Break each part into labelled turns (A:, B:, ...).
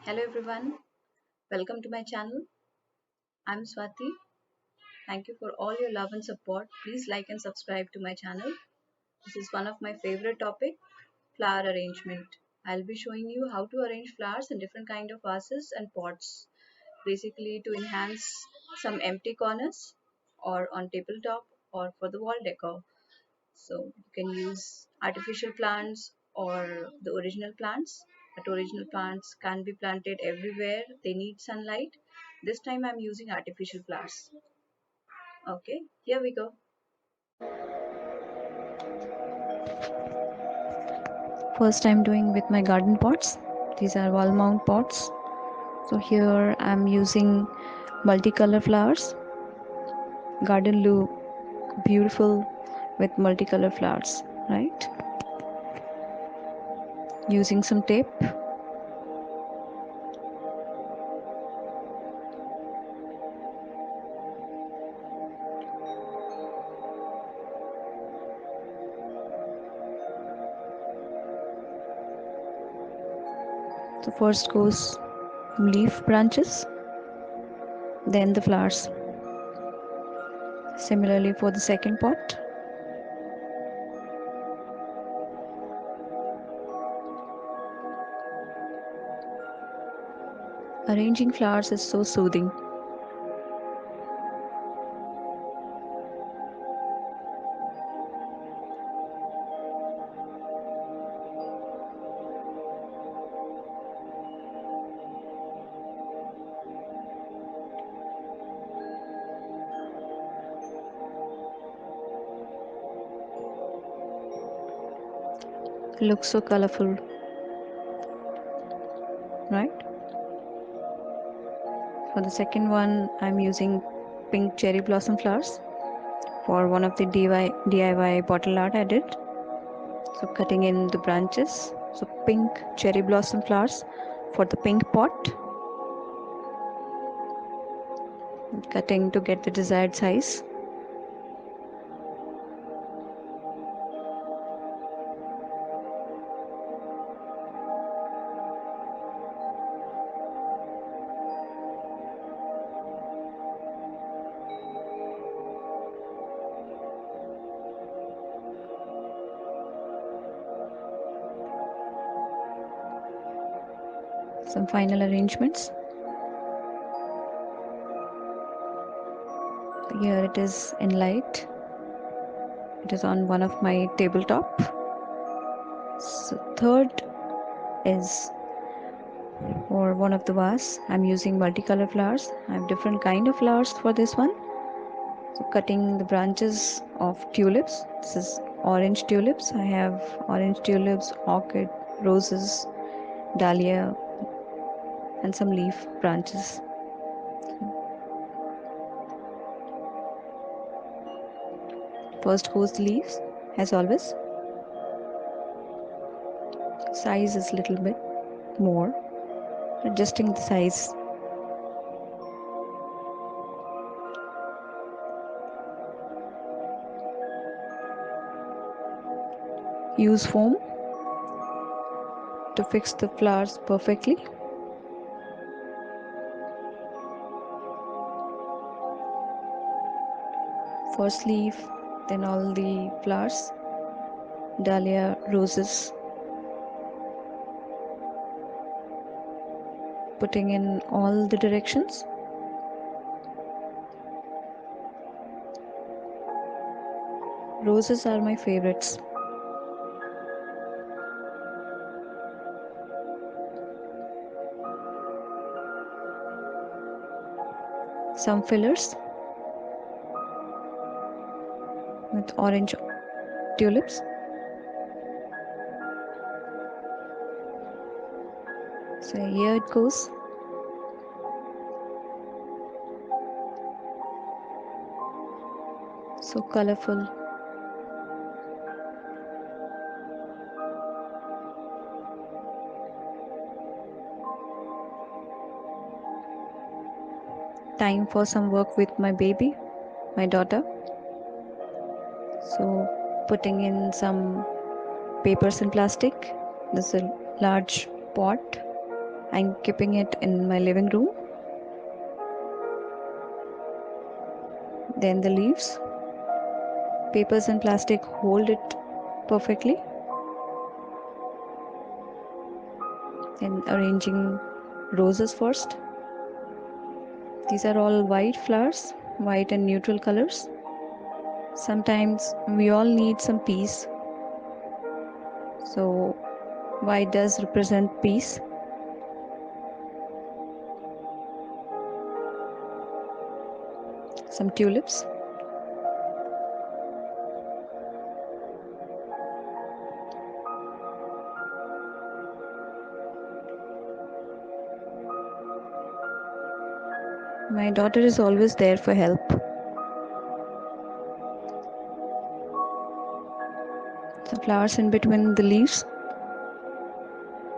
A: Hello everyone, welcome to my channel. I'm Swati. Thank you for all your love and support. Please like and subscribe to my channel. This is one of my favorite topic, flower arrangement. I'll be showing you how to arrange flowers in different kind of vases and pots, basically to enhance some empty corners or on tabletop or for the wall decor. So you can use artificial plants or the original plants. But original plants can be planted everywhere. They need sunlight. This time I'm using artificial flowers. Okay, here we go.
B: First I'm doing with my garden pots. These are wall mount pots. So here I'm using multicolor flowers. Garden look beautiful with multicolor flowers, right? Using some tape. So first goes leaf branches, then the flowers. Similarly for the second pot. Arranging flowers is so soothing. Looks so colorful, right? For the second one, I'm using pink cherry blossom flowers for one of the DIY bottle art I did. So cutting in the branches. So pink cherry blossom flowers for the pink pot. Cutting to get the desired size. Some final arrangements. Here it is in light. It is on one of my tabletop. So third is for one of the vase. I'm using multicolor flowers. I have different kind of flowers for this one. So cutting the branches of tulips. This is orange tulips. I have orange tulips, orchid, roses, dahlia, and some leaf branches. First goes the leaves, as always. Size is a little bit more, adjusting the size. Use foam to fix the flowers perfectly. First leaf, then all the flowers, dahlia, roses. Putting in all the directions. Roses are my favorites. Some fillers with orange tulips. So here it goes. So colorful. Time for some work with my baby, my daughter. So putting in some papers and plastic. This is a large pot. I'm keeping it in my living room. Then the leaves, papers and plastic hold it perfectly. And arranging roses first. These are all white flowers, white and neutral colors. Sometimes we all need some peace. So white does represent peace. Some tulips. My daughter is always there for help. The flowers in between the leaves.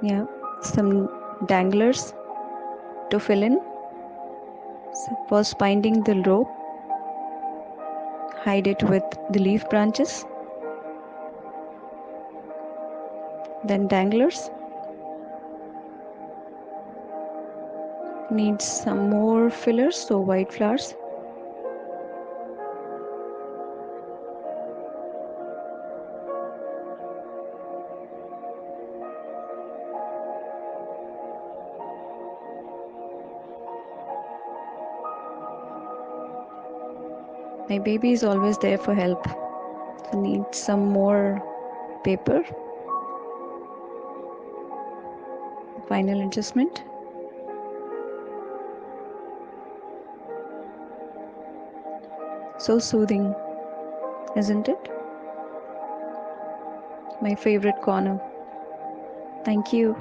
B: Yeah, some danglers to fill in. So first binding the rope, hide it with the leaf branches. Then danglers. Needs some more fillers, so white flowers. My baby is always there for help. So need some more paper. Final adjustment. So soothing, isn't it? My favorite corner. Thank you.